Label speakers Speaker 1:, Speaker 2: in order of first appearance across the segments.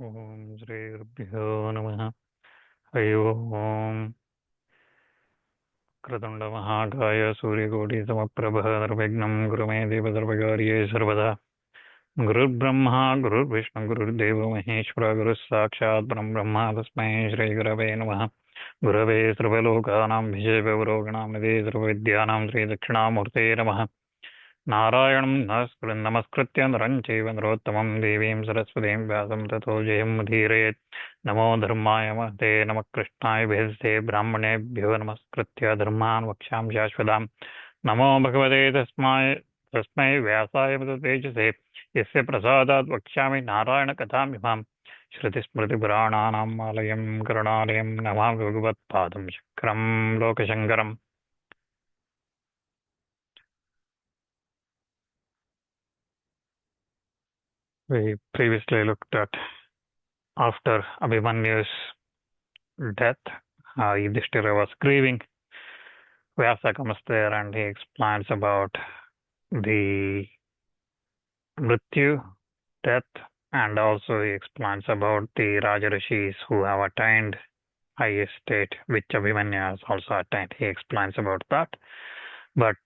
Speaker 1: Om Shri Guruभ्यो Namaha. Hari Om. Kratunda Mahakaya Suryakoti Samaprabha Nirvighna Guru Me Deva Sarvakarye Sarvada. Guru Brahma Guru Vishnu Guru Deva Maheshwara Guru Sakshat Brahma Tasmai Shri Gurave Namaha. Gurave Sarvalokanam Bhijeva Guroganam Nidhi Sarvavidyanam Sri Dakshinamurte Namaha. Narayanam Namaskritya Naram Chaiva Narottamam Devim Saraswatim Vyasam Tato Jayam Udhirayet. Namo Dharmaya Mahate Namak Krishnaya Bhezde Brahmanebhyo Namaskritya Dharman Vaksham Shashvatam. Namo Bhagavate Tasmai Vyasaya Tejase Yasya Prasadat Vakshami Narayana Katham Imam Shruti Smriti Purananam Alayam Karunalayam Namam Bhagavat Padam Shakram Lokashankaram. We previously looked at after Abhimanyu's death, Yudhishthira was grieving. Vyasa comes there and he explains about the Mrityu, death, and also he explains about the Rajarishis who have attained highest state, which Abhimanyu has also attained. He explains about that. But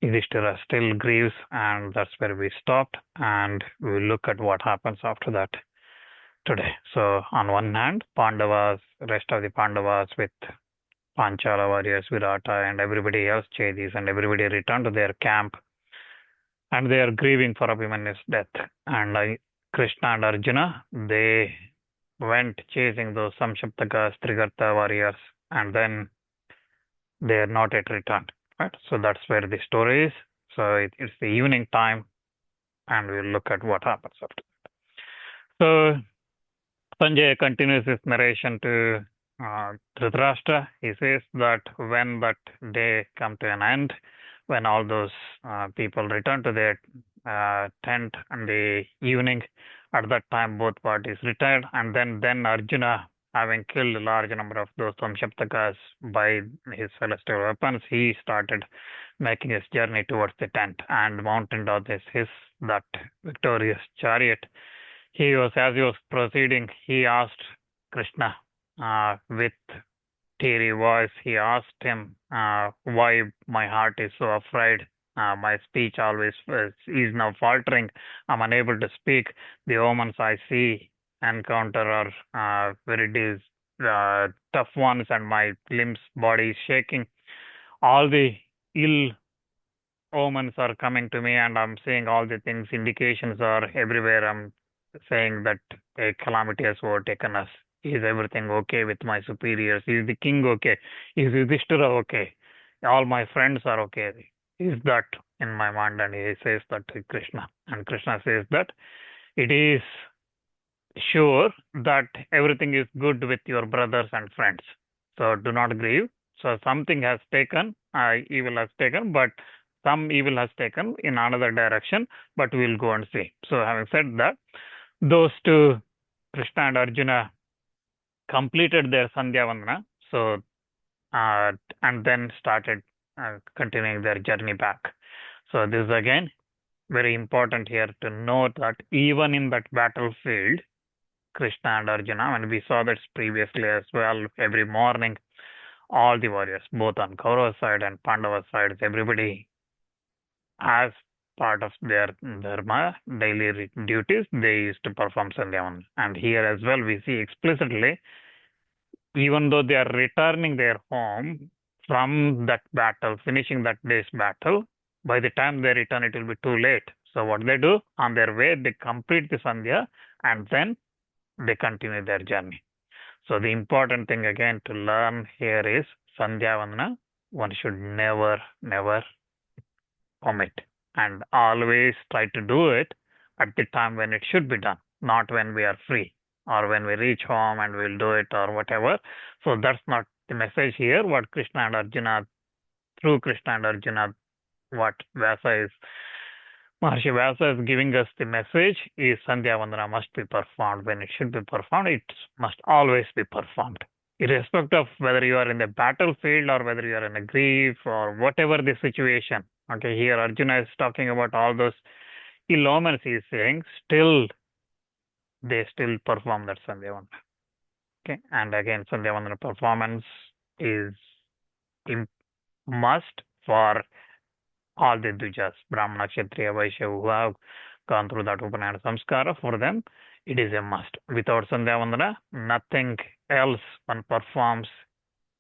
Speaker 1: Yudhishthira still grieves, and that's where we stopped, and we'll look at what happens after that today. So, on one hand, Pandavas, rest of the Pandavas with Panchala warriors, Virata, and everybody else, Chedis, and everybody returned to their camp, and they are grieving for Abhimanyu's death. And Krishna and Arjuna, they went chasing those Samshaptakas, Trigarta warriors, and then they are not yet returned. Right? So that's where the story is. So it's the evening time, and we'll look at what happens after that. So Sanjay continues his narration to Dhritarashtra. He says that when that day come to an end, when all those people return to their tent in the evening, at that time both parties retired, and then Arjuna, having killed a large number of those Samshaptakas by his celestial weapons, he started making his journey towards the tent and mounted on his that victorious chariot. As he was proceeding, he asked Krishna with teary voice, he asked him why my heart is so afraid. My speech always is now faltering. I'm unable to speak. The omens I see, encounter are very tough ones, and my limbs, body is shaking. All the ill omens are coming to me, and I'm seeing all the things. Indications are everywhere. I'm saying that a calamity has overtaken us. Is everything okay with my superiors? Is the king okay? Is Yudhishthira okay? All my friends are okay. Is that in my mind? And he says that to Krishna. And Krishna says that it is sure that everything is good with your brothers and friends. So do not grieve. So something has taken, evil has taken, but some evil has taken in another direction, but we'll go and see. So having said that, those two, Krishna and Arjuna, completed their Sandhya Vandana, so and then started continuing their journey back. So this is again very important here to note that even in that battlefield, Krishna and Arjuna, and we saw this previously as well, every morning, all the warriors, both on Kaurava side and Pandava side, everybody, as part of their dharma, daily duties, they used to perform Sandhyavan. And here as well, we see explicitly, even though they are returning their home from that battle, finishing that day's battle, by the time they return, it will be too late. So what they do, on their way, they complete the Sandhya, and then they continue their journey. So the important thing again to learn here is Sandhya Vandana, one should never omit, and always try to do it at the time when it should be done, not when we are free or when we reach home and we'll do it or whatever. So that's not the message here. What Krishna and Arjuna, through Krishna and Arjuna, what Maharishi Vyasa is giving us the message is Sandhya Vandana must be performed when it should be performed. It must always be performed, irrespective of whether you are in the battlefield or whether you are in a grief or whatever the situation. Okay, here Arjuna is talking about all those ill omens. He is saying, still they still perform that Sandhya Vandana. Okay, and again, Sandhya Vandana performance is must for all the Dujas, Brahmana, Kshatriya, Vaishya, who have gone through that Upanayana Samskara. For them, it is a must. Without Sandhya Vandana, nothing else one performs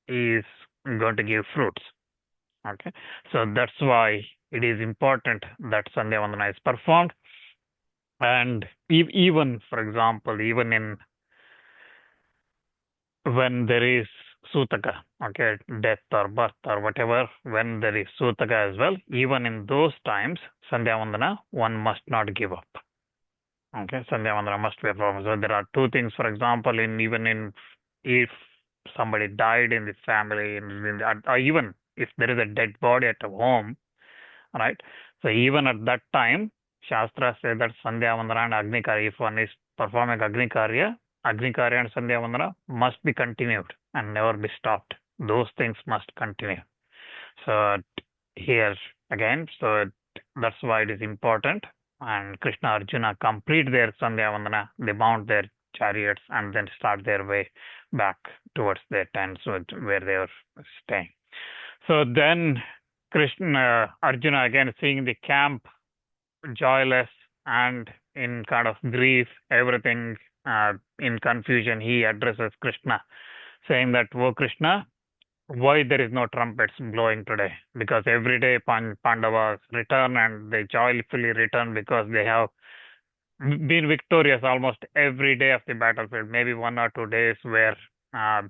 Speaker 1: is going to give fruits. Okay, so that's why it is important that Sandhya Vandana is performed. And even, for example, even in when there is Sutaka, okay, death or birth or whatever, when there is Sutaka as well, even in those times, Sandhya Vandana, one must not give up. Okay, Sandhya Vandana must be performed. So there are two things, for example, in even in if somebody died in the family, or even if there is a dead body at a home, right? So even at that time, Shastra say that Sandhya Vandana and Agni Karya, if one is performing Agni Karya and Sandhya Vandana must be continued and never be stopped. Those things must continue. So here again, so that's why it is important. And Krishna Arjuna complete their Sandhya Vandana, they mount their chariots and then start their way back towards their tents where they are staying. So then Krishna, Arjuna again seeing the camp joyless and in kind of grief, everything in confusion, he addresses Krishna, saying that, "Oh Krishna, why there is no trumpets blowing today? Because every day Pandavas return and they joyfully return because they have been victorious almost every day of the battlefield. Maybe 1 or 2 days where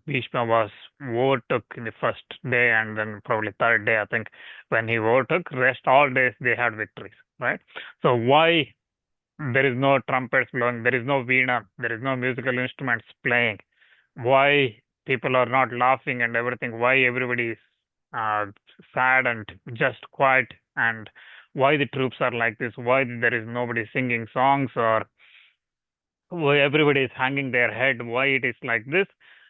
Speaker 1: Bhishma was overtook in the first day and then probably third day, I think, when he overtook. Rest all days they had victories, right? So why there is no trumpets blowing, there is no veena, there is no musical instruments playing? Why people are not laughing and everything? Why everybody is uh, sad and just quiet? And why the troops are like this? Why there is nobody singing songs, or why everybody is hanging their head? Why it is like this?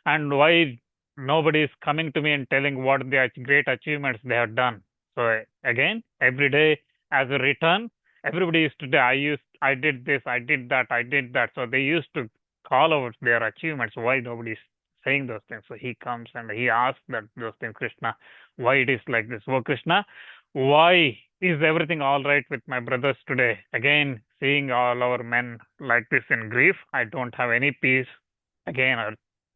Speaker 1: And why nobody is coming to me and telling what the great achievements they have done? So again, every day as a return, everybody used to say, I did this, I did that, I did that. So they used to call out their achievements. Why nobody is saying those things? So he comes and he asks that those things, Krishna, why it is like this? Oh Krishna, why is everything all right with my brothers today? Again, seeing all our men like this in grief, I don't have any peace. Again,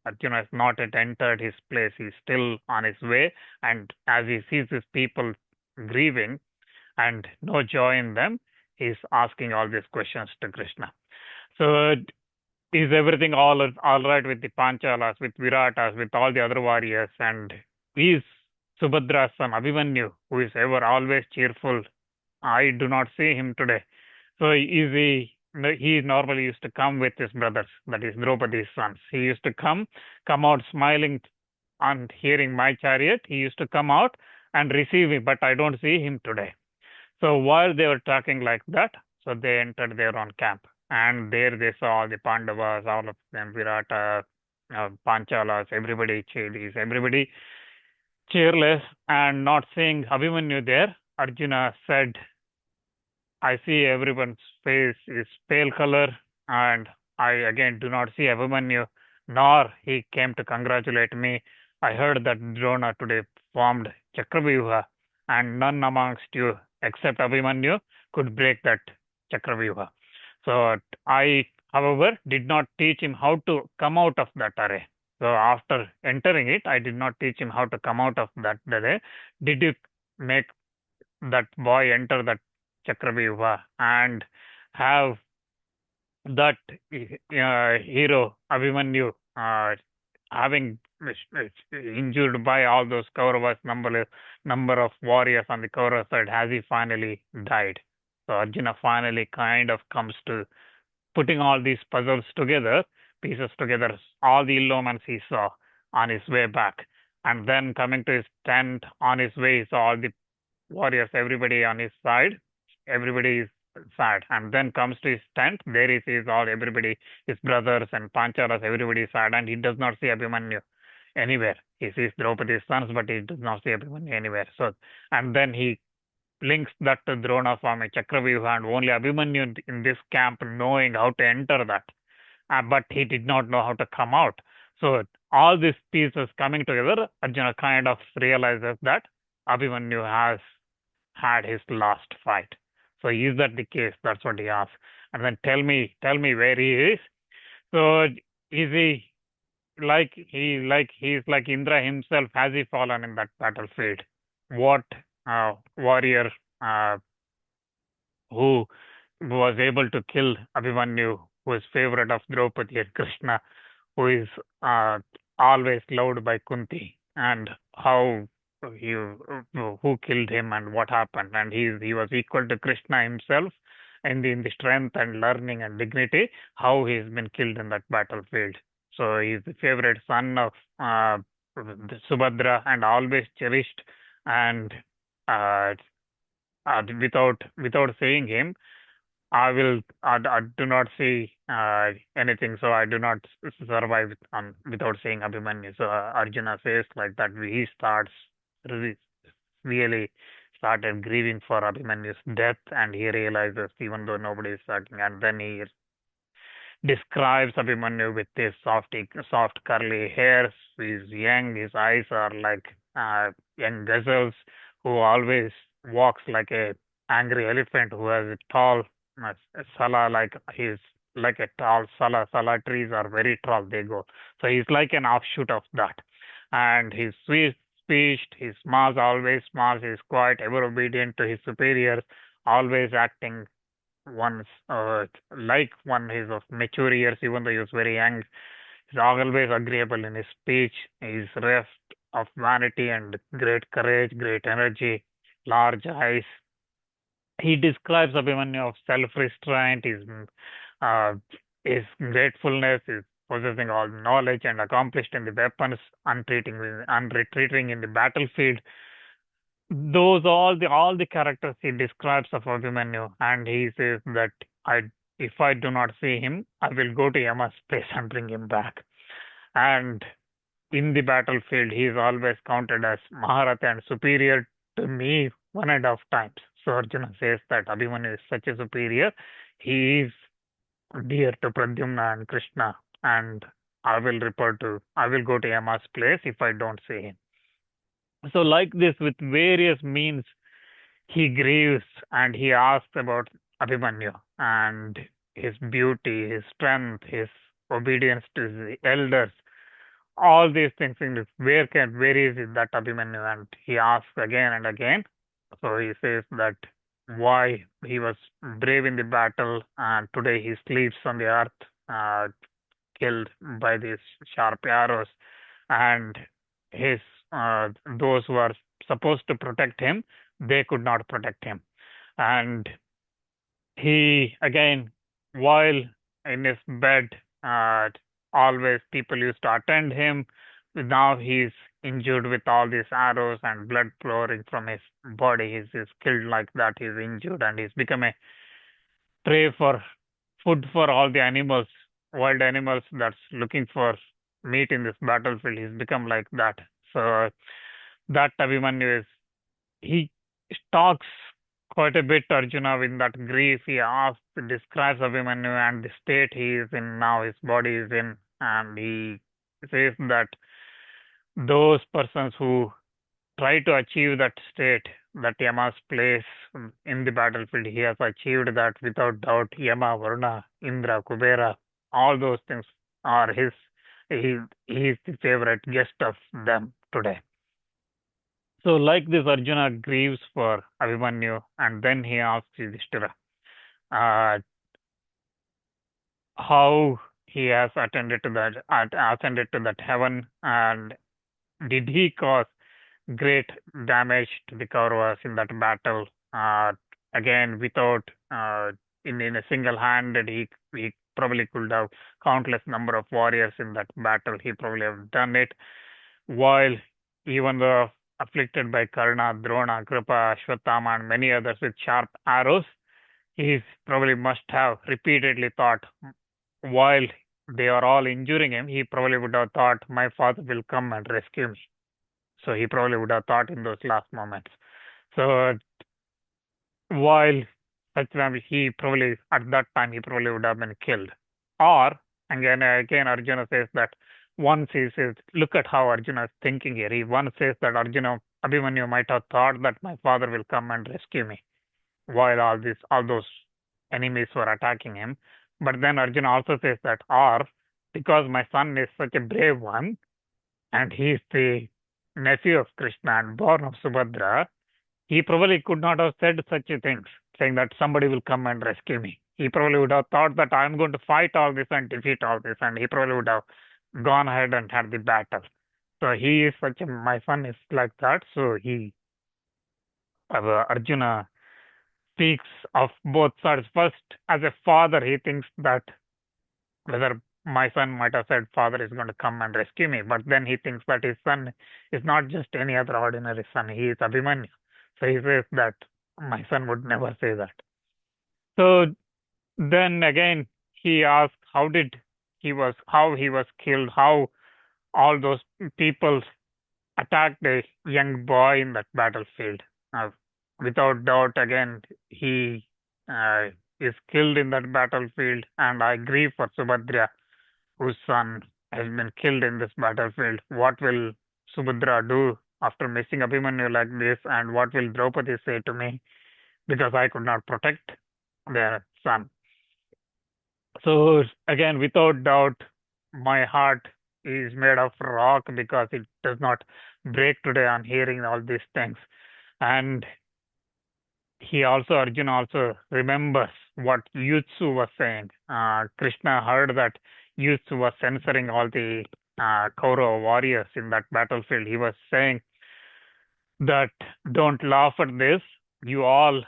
Speaker 1: Arjuna has not yet entered his place. He's still on his way. And as he sees his people grieving and no joy in them, he's asking all these questions to Krishna. So, is everything all right with the Panchalas, with Viratas, with all the other warriors? And is Subhadra's son Abhimanyu, who is ever always cheerful, I do not see him today. So is he normally used to come with his brothers, that is Draupadi's sons. He used to come out smiling on hearing my chariot. He used to come out and receive me, but I don't see him today. So while they were talking like that, so they entered their own camp. And there they saw the Pandavas, all of them, Virata, Panchalas, everybody cheerleaders, everybody cheerless, and not seeing Abhimanyu there. Arjuna said, I see everyone's face is pale color, and I again do not see Abhimanyu, nor he came to congratulate me. I heard that Drona today formed Chakravyuha, and none amongst you except Abhimanyu could break that Chakravyuha. So I, however, did not teach him how to come out of that array. So after entering it, I did not teach him how to come out of that array. Did you make that boy enter that Chakravyuha and have that hero Abhimanyu having injured by all those Kauravas, number of warriors on the Kaurava side, has he finally died? So Arjuna finally kind of comes to putting all these puzzles together, pieces together, all the ill omens he saw on his way back. And then coming to his tent on his way, he saw all the warriors, everybody on his side, everybody is sad. And then comes to his tent, there he sees all everybody, his brothers and Panchalas, everybody is sad, and he does not see Abhimanyu anywhere. He sees Draupadi's sons, but he does not see Abhimanyu anywhere. So, and then he links that to Drona forming Chakravyuha, and only Abhimanyu in this camp knowing how to enter that. but he did not know how to come out. So all these pieces coming together, Arjuna kind of realizes that Abhimanyu has had his last fight. So is that the case? That's what he asks. And then tell me where he is. So is he he's like Indra himself? Has he fallen in that battlefield? What warrior uh, who was able to kill Abhimanyu, who is favorite of Draupadi and Krishna, who is uh, always loved by Kunti, and how he who killed him and what happened, and he was equal to Krishna himself in the strength and learning and dignity. How he's been killed in that battlefield. So he's the favorite son of Subhadra and always cherished, and uh, without seeing him I do not see anything, so I do not survive without seeing Abhimanyu. So Arjuna says like that. He starts re- really started grieving for Abhimanyu's death, and he realizes even though nobody is talking, and then he describes Abhimanyu with his soft curly hairs. He's young. His eyes are like young gazelles, who always walks like a angry elephant, who has a tall sala, like he's like a tall sala. Sala trees are very tall. They go. So he's like an offshoot of that. And his sweet speech, he smiles, always smiles. He's quite ever obedient to his superiors, always acting one's like one is of mature years, even though he was very young. He's always agreeable in his speech. He's reft of vanity and great courage, great energy, large eyes. He describes Abhimanyu of self-restraint, uh, his gratefulness, his possessing all knowledge and accomplished in the weapons, unretreating in the battlefield. Those all the characters he describes of Abhimanyu, and he says that I if I do not see him, I will go to Yama's place and bring him back. And in the battlefield, he is always counted as Mahabharata and superior to me 1.5 times. So Arjuna says that Abhimanyu is such a superior. He is dear to Pradyumna and Krishna, and I will go to Yama's place if I don't see him. So like this, with various means, he grieves and he asks about Abhimanyu and his beauty, his strength, his obedience to the elders, all these things. Where is it that Abhimanyu? And he asks again and again. So he says that why he was brave in the battle and today he sleeps on the earth, uh, killed by these sharp arrows, and his those who are supposed to protect him, they could not protect him. And he again, while in his bed, uh, always people used to attend him. Now he's injured with all these arrows and blood flowing from his body. He's killed like that. He's injured and he's become a prey for food for all the animals, wild animals that's looking for meat in this battlefield. He's become like that. So that Abhimanyu is he talks quite a bit, Arjuna, in that grief. He asks, describes Abhimanyu and the state he is in now, his body is in, and he says that those persons who try to achieve that state, that Yama's place in the battlefield, he has achieved that without doubt. Yama, Varuna, Indra, Kubera, all those things are his. He, he is the favorite guest of them today. So, like this, Arjuna grieves for Abhimanyu, and then he asks Yudhishthira uh, how he has ascended to that heaven, and did he cause great damage to the Kauravas in that battle? Again, without in a single handed, he probably could have countless number of warriors in that battle. He probably have done it while even though afflicted by Karna, Drona, Kripa, Ashwatthama, and many others with sharp arrows, he probably must have repeatedly thought while they are all injuring him, he probably would have thought, my father will come and rescue me. So he probably would have thought in those last moments. So while such time, he probably, at that time, he probably would have been killed. Or Again, Arjuna says that once he says, look at how Arjuna is thinking here. He once says that Abhimanyu might have thought that my father will come and rescue me while all those enemies were attacking him. But then Arjuna also says that, or because my son is such a brave one, and he is the nephew of Krishna and born of Subhadra, he probably could not have said such a things, saying that somebody will come and rescue me. He probably would have thought that I'm going to fight all this and defeat all this, and he probably would have gone ahead and had the battle. So he is my son is like that. So Arjuna speaks of both sides. First, as a father, he thinks that whether my son might have said, father is going to come and rescue me, but then he thinks that his son is not just any other ordinary son. He is Abhimanyu. So he says that my son would never say that. So then again, he asks how he was killed, how all those people attacked a young boy in that battlefield. Uh, Without doubt, again, he uh, is killed in that battlefield, and I grieve for Subhadra, whose son has been killed in this battlefield. What will Subhadra do after missing Abhimanyu like this, and what will Draupadi say to me because I could not protect their son? So again, without doubt, my heart is made of rock because it does not break today on hearing all these things. And Arjuna also remembers what Yutsu was saying. Krishna heard that Yutsu was censoring all the Kaurava warriors in that battlefield. He was saying that don't laugh at this. You all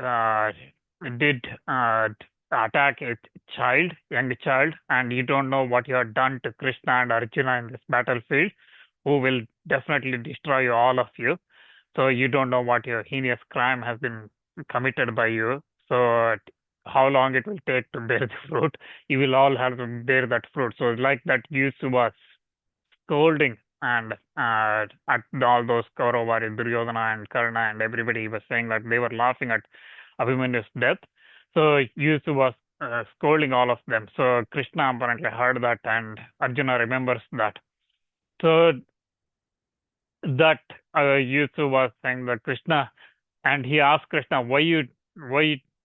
Speaker 1: uh, did attack a young child, and you don't know what you have done to Krishna and Arjuna in this battlefield, who will definitely destroy all of you. So you don't know what your heinous crime has been committed by you. So how long it will take to bear the fruit? You will all have to bear that fruit. So like that, Yusuf was scolding and at all those Kauravas, Duryodhana and Karna and everybody was saying that they were laughing at Abhimanyu's death. So Yusuf was scolding all of them. So Krishna apparently heard that and Arjuna remembers that. So that Yusuf was saying that Krishna, and he asked Krishna, why you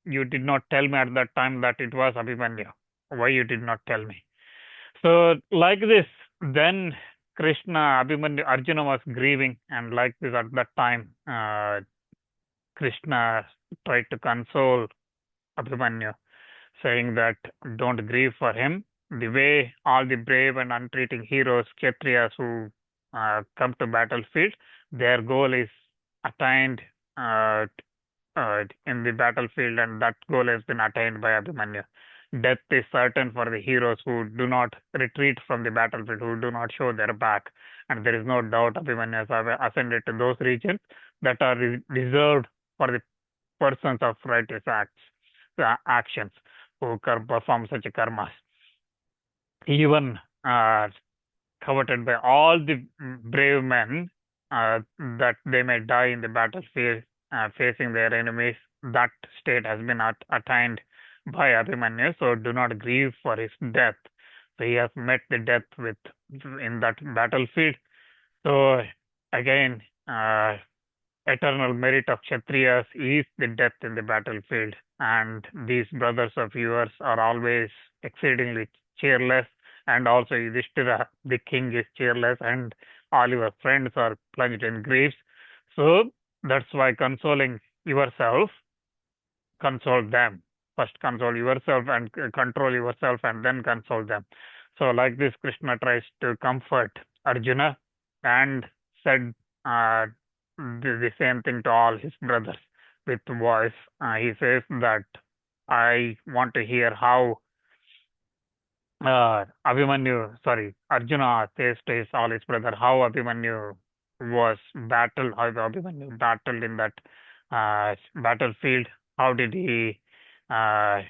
Speaker 1: did not tell me at that time that it was Abhimanyu? Why you did not tell me? So like this, then Arjuna was grieving, and like this at that time, Krishna tried to console Abhimanyu, saying that don't grieve for him. The way all the brave and untreating heroes, Kshatriyas who come to battlefield, their goal is attained uh, in the battlefield, and that goal has been attained by Abhimanyu. Death is certain for the heroes who do not retreat from the battlefield, who do not show their back. And there is no doubt Abhimanyu has ascended to those regions that are reserved for the persons of righteous actions who perform such karmas. Even coveted by all the brave men that they may die in the battlefield facing their enemies. That state has been attained by Abhimanyu, so do not grieve for his death. So he has met the death in that battlefield. So again, eternal merit of Kshatriyas is the death in the battlefield, and these brothers of yours are always exceedingly cheerless, and also Yudhishthira, the king, is cheerless, and all your friends are plunged in griefs. So that's why consoling yourself, console them. First console yourself and control yourself and then console them. So like this, Krishna tries to comfort Arjuna and said the same thing to all his brothers with voice. He says that I want to hear how Arjuna says to all his brother how Abhimanyu how Abhimanyu battled in that battlefield. How did he uh,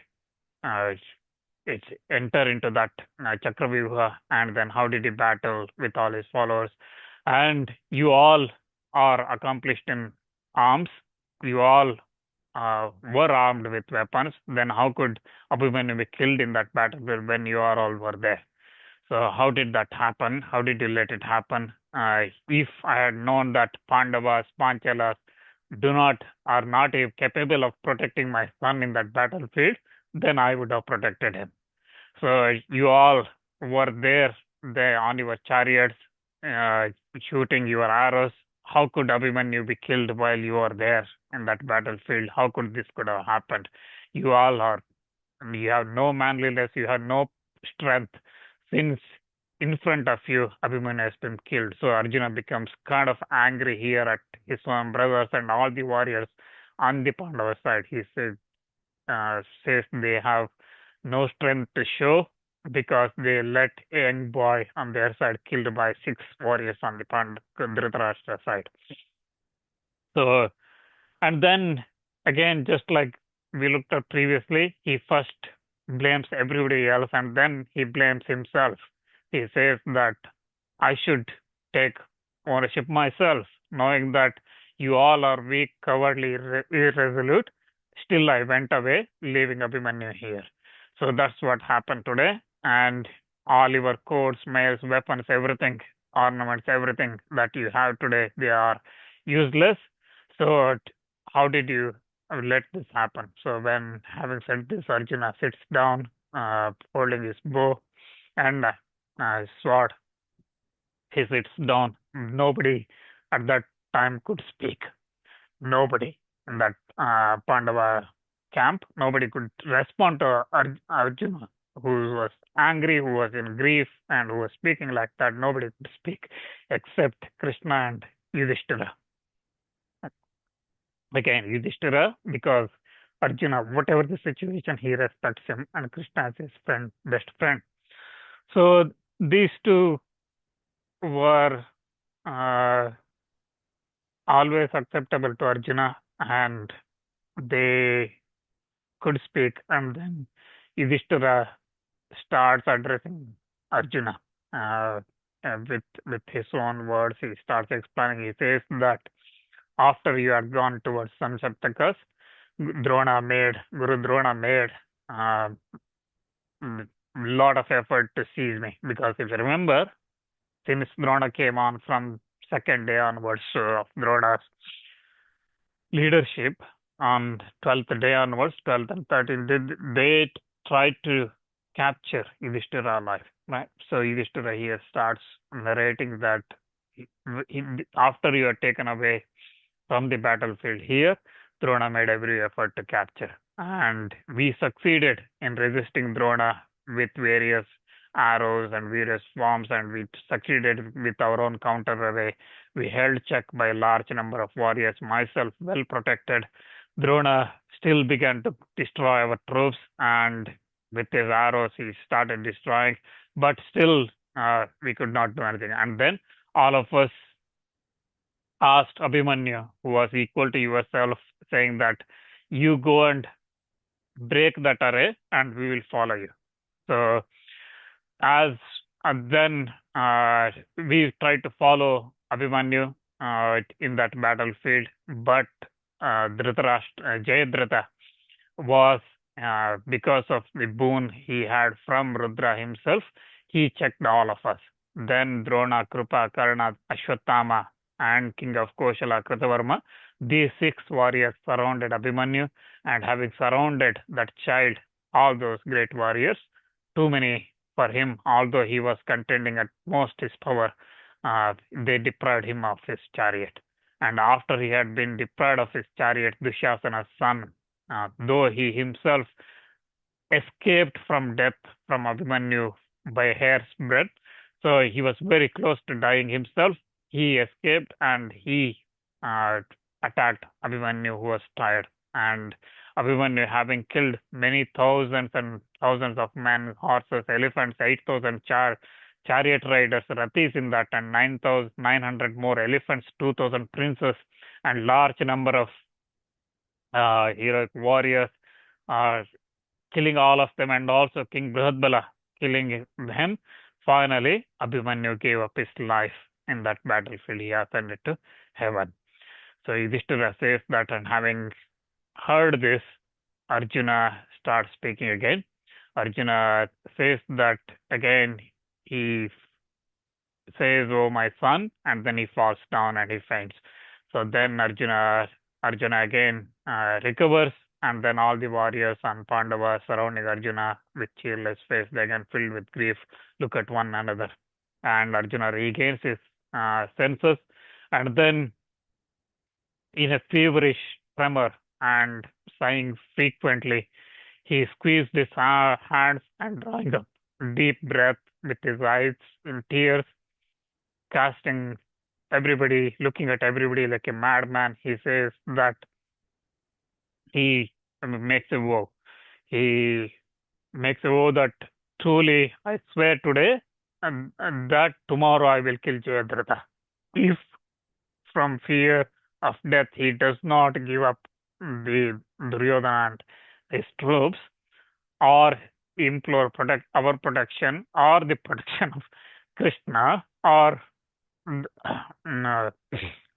Speaker 1: uh, enter into that Chakravyuha, and then how did he battle with all his followers? And you all are accomplished in arms. You all were armed with weapons, then how could Abhimanyu be killed in that battlefield when you are all were there? So how did that happen? How did you let it happen? If I had known that Pandavas, Panchalas do not are not capable of protecting my son in that battlefield, then I would have protected him. So you all were there on your chariots, uh, shooting your arrows. How could Abhimanyu be killed while you were there in that battlefield? How could this could have happened? You all are, you have no manliness, you have no strength, since in front of you Abhimanyu has been killed. So Arjuna becomes kind of angry here at his own brothers and all the warriors on the Pandava side. He says they have no strength to show because they let a young boy on their side killed by six warriors on the Dhritarashtra side. So, and then again, just like we looked at previously, he first blames everybody else and then he blames himself. He says that I should take ownership myself, knowing that you all are weak, cowardly, irresolute. Still, I went away, leaving Abhimanyu here. So that's what happened today. And all your coats, mails, weapons, everything, ornaments, everything that you have today, they are useless. So, how did you let this happen? So, when having said this, Arjuna sits down, holding his bow and sword. He sits down. Nobody at that time could speak. Nobody in that Pandava camp. Nobody could respond to Arjuna, who was angry, who was in grief, and who was speaking like that. Nobody could speak except Krishna and Yudhishthira. Again, Yudhishthira, because Arjuna, whatever the situation, he respects him, and Krishna is his friend, best friend. So these two were uh, always acceptable to Arjuna, and they could speak. And then Yudhishthira starts addressing Arjuna with his own words. He starts explaining. He says that after you had gone towards some Saptakas, Guru Drona made a lot of effort to seize me. Because if you remember, since Drona came on from second day onwards of Drona's leadership, on 12th day onwards, 12th and 13th, they tried to capture Yudhishthira alive, right? So Yudhishthira here starts narrating that after you are taken away from the battlefield here, Drona made every effort to capture. And we succeeded in resisting Drona with various arrows and various forms, and we succeeded with our own counter array. We held check by a large number of warriors, myself well protected. Drona still began to destroy our troops, and with his arrows, he started destroying, but still, we could not do anything. And then all of us asked Abhimanyu, who was equal to yourself, saying that you go and break that array and we will follow you. So, as then we tried to follow Abhimanyu in that battlefield, but Jayadratha was, because of the boon he had from Rudra himself, he checked all of us. Then Drona, Krupa, Karna, Ashwatthama, and King of Koshala, Kritavarma, these six warriors surrounded Abhimanyu, and having surrounded that child, all those great warriors, too many for him, although he was contending at most his power, they deprived him of his chariot. And after he had been deprived of his chariot, Dushasana's son, though he himself escaped from death from Abhimanyu by a hair's breadth, so he was very close to dying himself. He escaped and he uh, attacked Abhimanyu, who was tired. And Abhimanyu, having killed many thousands and thousands of men, horses, elephants, 8,000 chariot riders, rathis in that, and 9,900 more elephants, 2,000 princes, and large number of heroic warriors, uh, killing all of them, and also King Brihadbala killing him. Finally, Abhimanyu gave up his life in that battlefield. He ascended to heaven. So Yudhishthira says that, and having heard this, Arjuna starts speaking again. Arjuna says that again. He says, "Oh, my son," and then he falls down and he faints. So then Arjuna again recovers, and then all the warriors and Pandavas surrounding Arjuna with cheerless face, they again filled with grief, look at one another, and Arjuna regains his senses, and then in a feverish tremor and sighing frequently, he squeezed his hands and drawing a deep breath with his eyes in tears, casting everybody, looking at everybody like a madman. He says that he makes a vow. He makes a vow that truly, I swear today, and that tomorrow I will kill Jayadratha. If from fear of death he does not give up the Duryodhana and his troops, or implore protect our protection or the protection of Krishna, or no,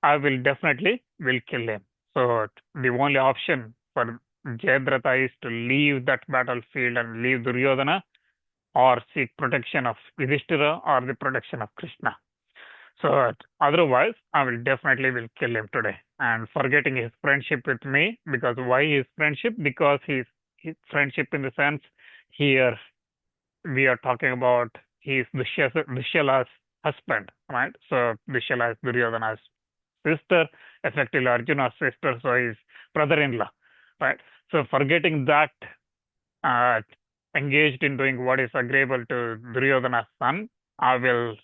Speaker 1: I will definitely will kill him. So the only option for Jayadratha is to leave that battlefield and leave Duryodhana, or seek protection of Yudhishthira or the protection of Krishna. So otherwise, I will definitely will kill him today. And forgetting his friendship with me, because why his friendship? Because his friendship in the sense here we are talking about he's Dushyala's husband, right? So Dushyala is Duryodhana's sister, effectively Arjuna's sister, so his brother-in-law, right? So forgetting that, uh, engaged in doing what is agreeable to Duryodhana's son, I will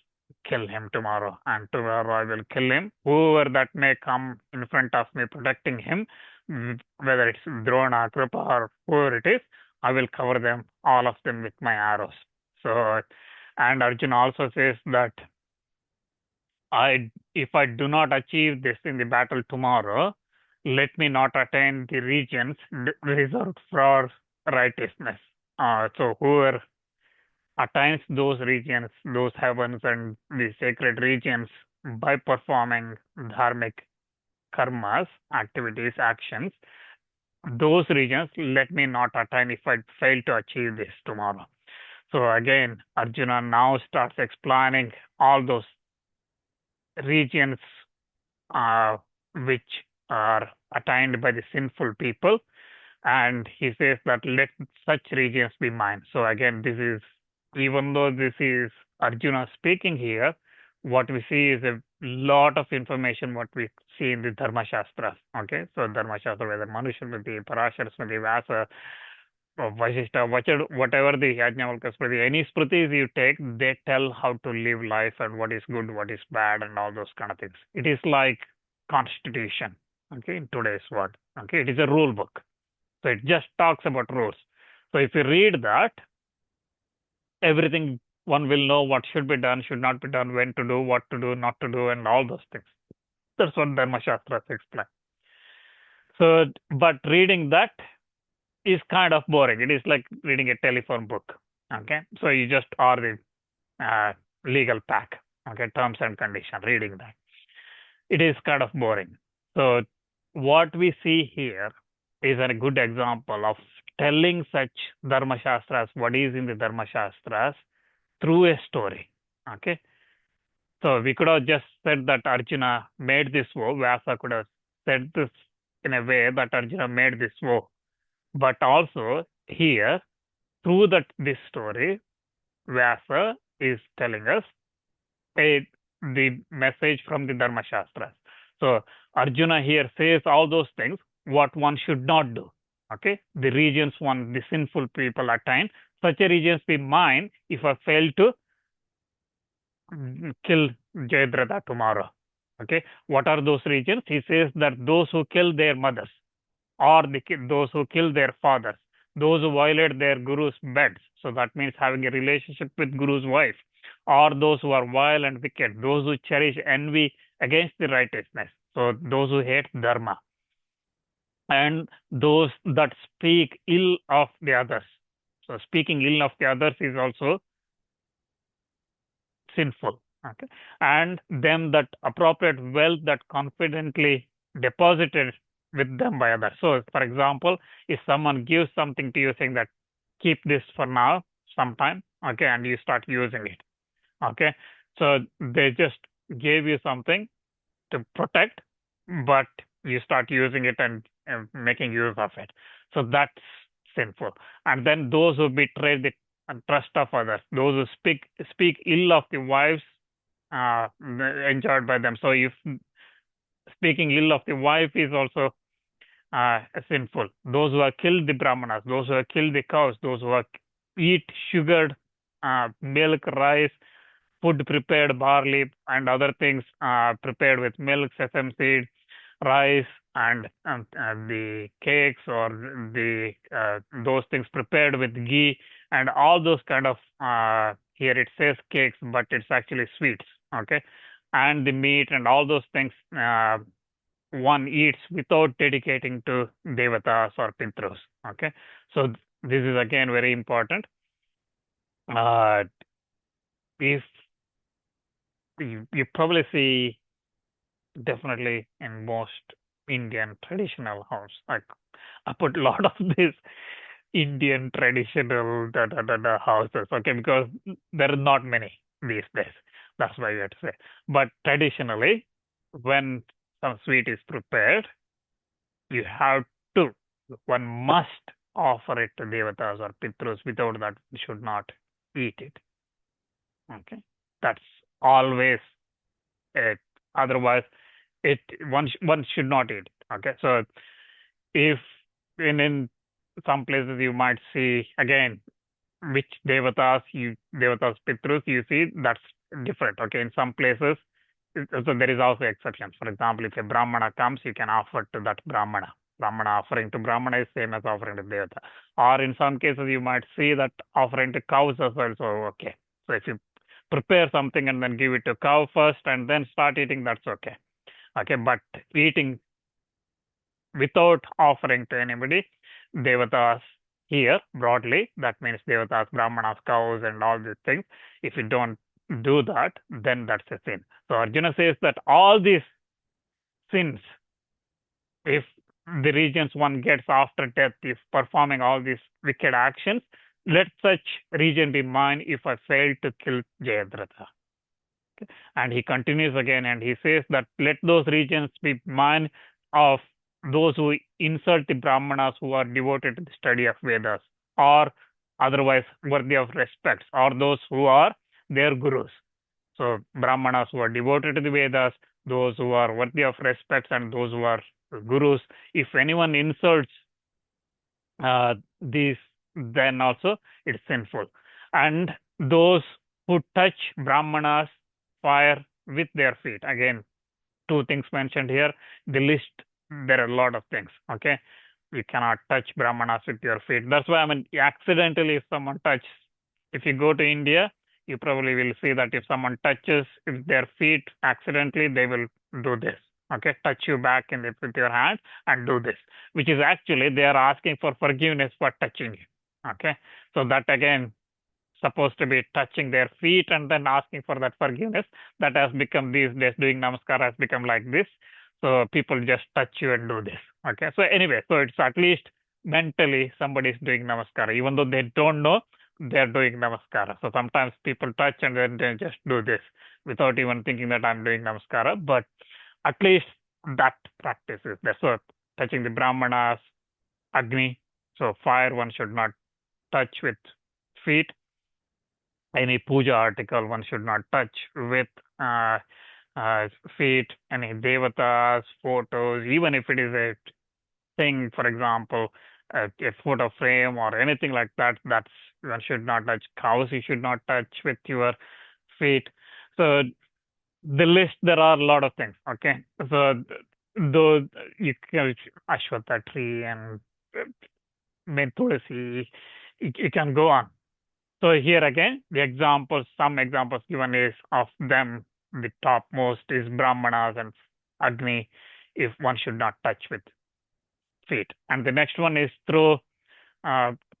Speaker 1: kill him tomorrow, and tomorrow I will kill him. Whoever that may come in front of me protecting him, whether it's Drona, Kripa, or whoever it is, I will cover them, all of them, with my arrows. So, and Arjuna also says that if I do not achieve this in the battle tomorrow, let me not attain the regions reserved for righteousness. So whoever attains those regions, those heavens and the sacred regions by performing dharmic karmas, activities, actions, those regions let me not attain if I fail to achieve this tomorrow. So again, Arjuna now starts explaining all those regions uh, which are attained by the sinful people, and he says that let such regions be mine. So again, this is, even though this is Arjuna speaking here, what we see is a lot of information what we see in the Dharma Shastras. Okay, so Dharma Shastra, whether Manusmriti, Parashar Smriti, Vyasa, Vasishta, whatever the Yajnavalkya Smriti, any Smritis you take, they tell how to live life and what is good, what is bad, and all those kind of things. It is like constitution, okay, in today's world. Okay, it is a rule book. So it just talks about rules. So if you read that, everything, one will know what should be done, should not be done, when to do, what to do, not to do, and all those things. That's what Dharma Shastras explain. So, but reading that is kind of boring. It is like reading a telephone book. Okay, so you just are the legal pack. Okay, terms and condition. Reading that, it is kind of boring. So, what we see here is a good example of telling such Dharma Shastras, what is in the Dharma Shastras, through a story. Okay. So we could have just said that Arjuna made this vow. Vyasa could have said this in a way that Arjuna made this vow. But also here, through this story, Vyasa is telling us the message from the Dharma Shastras. So Arjuna here says all those things, what one should not do. Okay, the regions the sinful people attain, such a regions be mine if I fail to kill Jayadratha tomorrow. Okay, what are those regions? He says that those who kill their mothers, or those who kill their fathers, those who violate their guru's beds. So that means having a relationship with guru's wife, or those who are vile and wicked, those who cherish envy against the righteousness. So those who hate dharma, and those that speak ill of the others. So speaking ill of the others is also sinful. Okay, and them that appropriate wealth that confidently deposited with them by others. So, for example, if someone gives something to you saying that keep this for now, sometime, okay, and you start using it, okay, so they just gave you something to protect, but you start using it and making use of it. So that's sinful. And then those who betray the trust of others, those who speak ill of the wives enjoyed by them. So if speaking ill of the wife is also sinful. Those who have killed the brahmanas, those who have killed the cows, those who have eat sugared milk, rice, food prepared barley and other things prepared with milk, sesame seed, rice, and the cakes or the those things prepared with ghee and all those kind of here it says cakes, but it's actually sweets. Okay, and the meat and all those things one eats without dedicating to devatas or pitros. Okay, so this is again very important. If you probably see definitely in most Indian traditional house, like I put a lot of these Indian traditional houses, okay, because there are not many these days. That's why we have to say. But traditionally, when some sweet is prepared, you have to, one must offer it to devatas or pitros. Without that, you should not eat it. Okay, that's always it. Otherwise, one should not eat. Okay, so if in some places you might see again which devatas pitrus you see, that's different. Okay, in some places so there is also exceptions. For example, if a brahmana comes, you can offer to that brahmana offering to brahmana is same as offering to devata, or in some cases you might see that offering to cows as well. So okay, so if you prepare something and then give it to cow first and then start eating, that's okay. Okay, but eating without offering to anybody, devatas here broadly, that means devatas, brahmanas, cows, and all these things. If you don't do that, then that's a sin. So Arjuna says that all these sins, if the regions one gets after death, if performing all these wicked actions, let such region be mine if I fail to kill Jayadratha. And he continues again and he says that let those regions be mine of those who insult the Brahmanas who are devoted to the study of Vedas or otherwise worthy of respects or those who are their gurus. So Brahmanas who are devoted to the Vedas, those who are worthy of respects and those who are gurus. If anyone insults these, then also it's sinful. And those who touch Brahmanas fire with their feet. Again, two things mentioned here. The list, there are a lot of things. Okay. You cannot touch Brahmanas with your feet. That's why, I mean, accidentally, if someone touches, if you go to India, you probably will see that if someone touches with their feet accidentally, they will do this. Okay. Touch you back in the, with your hand and do this, which is actually they are asking for forgiveness for touching you. Okay. So that again, supposed to be touching their feet and then asking for that forgiveness. That has become these days doing namaskar has become like this. So people just touch you and do this. Okay. So anyway, so it's at least mentally somebody is doing namaskar, even though they don't know they're doing namaskara. So sometimes people touch and then they just do this without even thinking that I'm doing namaskara. But at least that practice is there. So touching the brahmanas, agni, so fire one should not touch with feet. Any puja article one should not touch with feet. Any devatas, photos, even if it is a thing, for example, a photo frame or anything like that, that's one should not touch. Cows you should not touch with your feet. So the list, there are a lot of things. Okay, so though you can ashwatha tree and tulsi, you can go on. So here again, the examples, some examples given is of them. The topmost is Brahmanas and Agni, if one should not touch with feet. And the next one is throw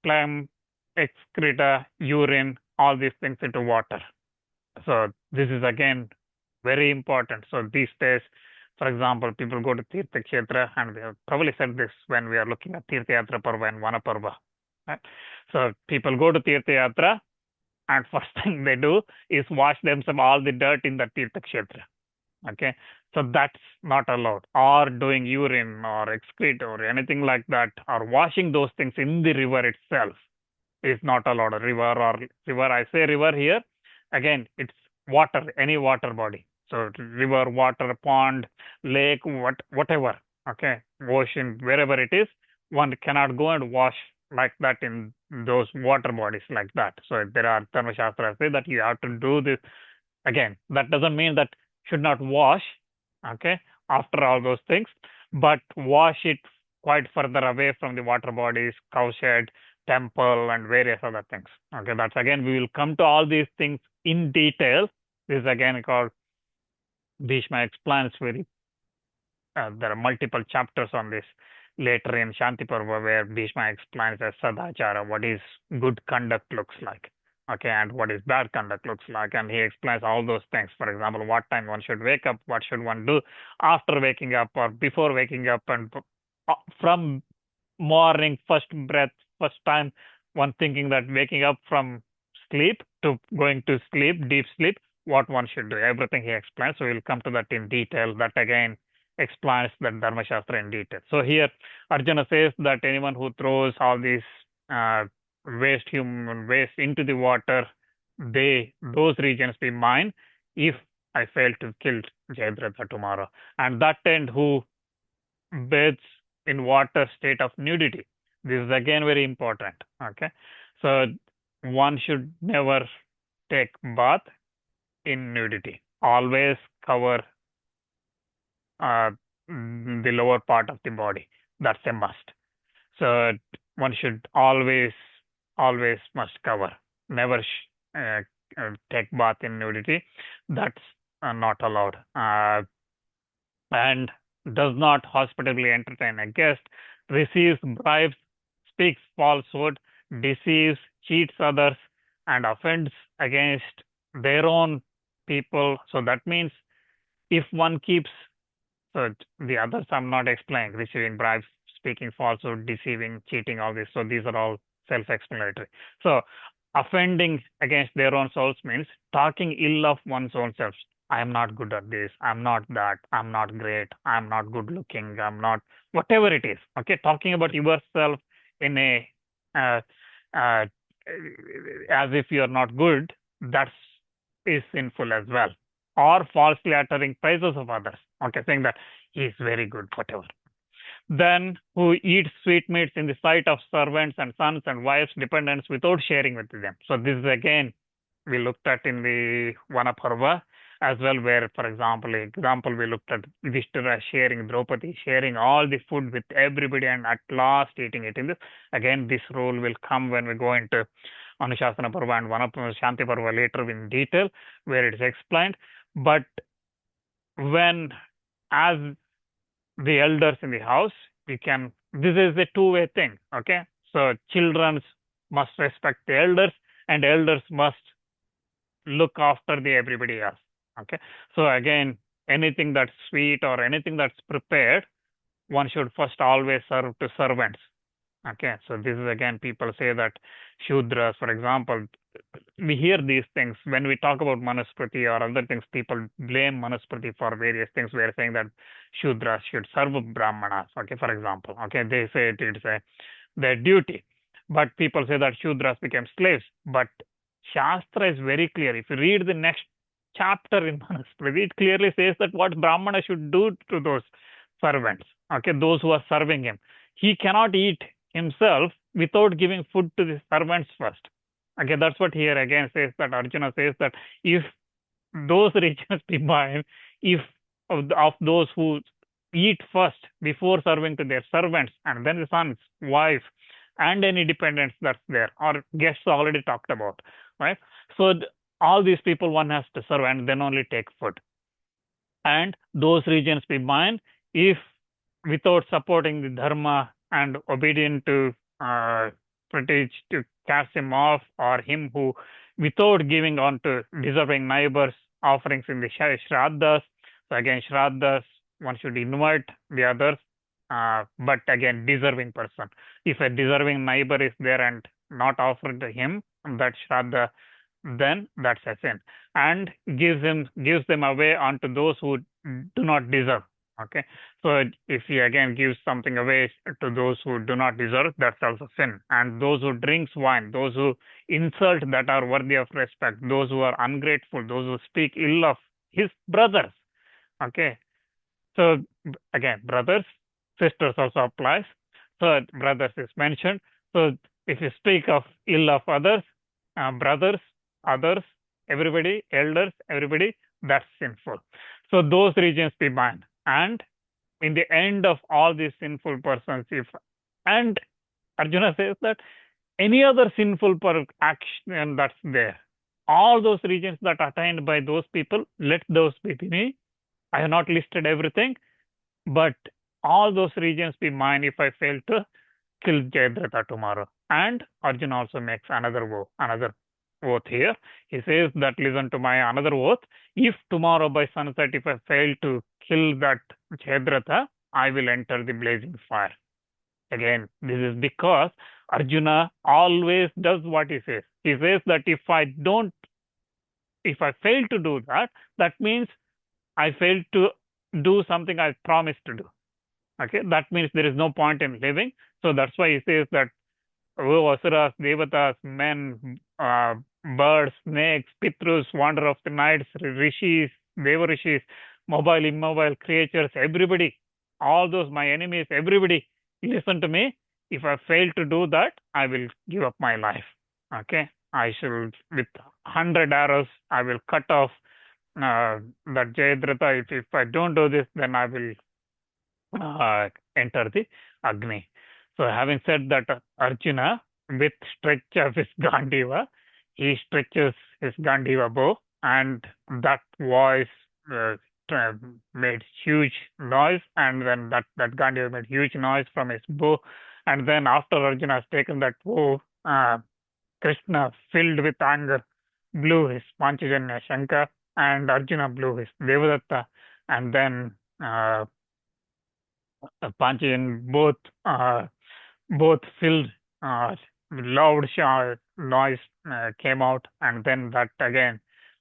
Speaker 1: phlegm, excreta, urine, all these things into water. So this is again very important. So these days, For example, people go to Tirtha Kshetra, and we have probably said this when we are looking at Tirtha Yatra Parva and Vana Parva. Right? So people go to Tirtha Yatra, and first thing they do is wash themselves all the dirt in the Tirtha Kshetra. Okay, so that's not allowed. Or doing urine or excrete or anything like that, or washing those things in the river itself is not allowed. A river, I say river here. Again, it's water, any water body. So river, water, pond, lake, whatever. Okay, ocean, wherever it is, one cannot go and wash like that in those water bodies like that. So there are Dharma Shastras say that you have to do this. Again, that doesn't mean that should not wash, okay, after all those things, but wash it quite further away from the water bodies, cowshed, temple, and various other things. Okay, that's again, we will come to all these things in detail. This is again called Bhishma explains very, there are multiple chapters on this later in Shanti Parva where Bhishma explains as Sadachara, what is good conduct looks like. Okay, and what is bad conduct looks like, and he explains all those things. For example, what time one should wake up, what should one do after waking up or before waking up, and from morning, first breath, first time, one thinking that waking up from sleep to going to sleep, deep sleep, what one should do. Everything he explains. So we'll come to that in detail. That again explains the Dharma Shastra in detail. So here Arjuna says that anyone who throws all these human waste into the water, those regions be mine if I fail to kill Jayadratha tomorrow. And that end who bathes in water state of nudity. This is again very important. Okay, so one should never take bath in nudity. Always cover the lower part of the body. That's a must. So one should always must cover. Never take bath in nudity. That's not allowed. And does not hospitably entertain a guest, receives bribes, speaks falsehood, deceives, cheats others, and offends against their own people. So that means if one keeps, so the others I'm not explaining, receiving bribes, speaking falsehood, deceiving, cheating, all this. So these are all self-explanatory. So offending against their own souls means talking ill of one's own self. I am not good at this. I'm not that. I'm not great. I'm not good looking. I'm not whatever it is. Okay, talking about yourself in a as if you are not good. That is sinful as well. Or falsely uttering praises of others. Okay, saying that he is very good, whatever. Then who eats sweetmeats in the sight of servants and sons and wives, dependents, without sharing with them. So this is again we looked at in the Vana Parva as well, where, for example, we looked at Yudhishthira sharing, Draupadi sharing all the food with everybody and at last eating it. In this, again, this rule will come when we go into Anushasana Parva and Shanti Parva later in detail, where it is explained. But when, as the elders in the house, this is a two-way thing, okay? So children must respect the elders and elders must look after the everybody else, okay? So again, anything that's sweet or anything that's prepared, one should first always serve to servants, okay? So this is again, people say that Shudras, for example, we hear these things when we talk about Manusmriti or other things. People blame Manusmriti for various things. We are saying that Shudras should serve Brahmanas. Okay, for example. Okay, they say it's their duty, but people say that Shudras became slaves. But Shastra is very clear. If you read the next chapter in Manusmriti, it clearly says that what Brahmana should do to those servants. Okay, those who are serving him. He cannot eat himself without giving food to the servants first. Okay, that's what here again says that Arjuna says that if those regions be mine, if of those who eat first before serving to their servants and then the sons, wife, and any dependents that's there, or guests already talked about, right? So all these people one has to serve and then only take food. And those regions be mine if without supporting the dharma and obedient to British to cast him off, or him who, without giving on to deserving neighbors, offerings in the Shraddhas. So again, Shraddhas, one should invite the others, but again, deserving person. If a deserving neighbor is there and not offered to him that Shraddha, then that's a sin, and gives them away onto those who do not deserve. Okay, so if he again gives something away to those who do not deserve, that's also sin. And those who drinks wine, those who insult that are worthy of respect, those who are ungrateful, those who speak ill of his brothers. Okay, so again, brothers, sisters also applies. So brothers is mentioned. So if you speak of ill of others, brothers, others, everybody, elders, everybody, that's sinful. So those regions be banned. And in the end of all these sinful persons, if and Arjuna says that any other sinful action that's there, all those regions that are attained by those people, let those be me. I have not listed everything, but all those regions be mine if I fail to kill Jayadratha tomorrow. And Arjuna also makes another oath here. He says that listen to my another oath. If tomorrow by sunset, if I fail to kill that Jayadratha, I will enter the blazing fire. Again, this is because Arjuna always does what he says. He says that if I fail to do that, that means I failed to do something I promised to do. Okay, that means there is no point in living. So that's why he says that asuras, devatas, men, birds, snakes, pitrus, wander of the nights, rishis, devarishis, mobile, immobile creatures, everybody, all those my enemies, everybody, listen to me. If I fail to do that, I will give up my life. Okay, I shall with 100 arrows, I will cut off that Jayadratha. If I don't do this, then I will enter the Agni. So having said that, Arjuna, with stretch of his Gandiva, he stretches his Gandiva bow, and that voice uh, made huge noise, and then that Gandiva made huge noise from his bow. And then after Arjuna has taken that bow, Krishna, filled with anger, blew his Panchajanya Shankar, and Arjuna blew his Devadatta, and then Panchajan both filled loud noise came out, and then that again,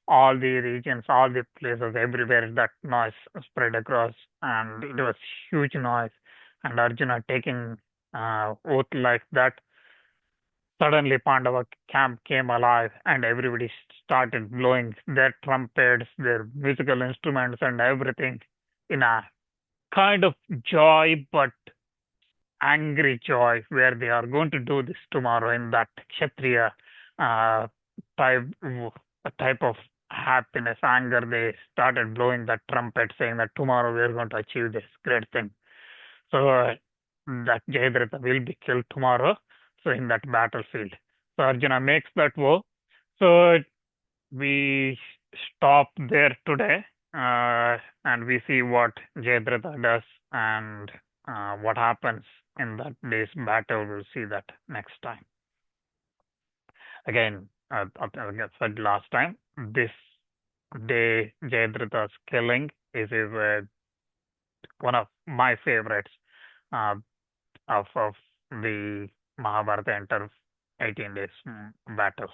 Speaker 1: all the regions, all the places, everywhere that noise spread across, and it was huge noise. And Arjuna taking oath like that, suddenly Pandava camp came alive, and everybody started blowing their trumpets, their musical instruments, and everything in a kind of joy, but angry joy, where they are going to do this tomorrow in that Kshatriya uh, type type of happiness, anger. They started blowing that trumpet, saying that tomorrow we are going to achieve this great thing. So that Jayadratha will be killed tomorrow. So in that battlefield, so Arjuna makes that vow. So we stop there today, and we see what Jayadratha does and what happens in that day's battle. We'll see that next time. Again, like I said last time, this day Jayadratha's killing is one of my favorites uh, of the Mahabharata enter 18 days battle.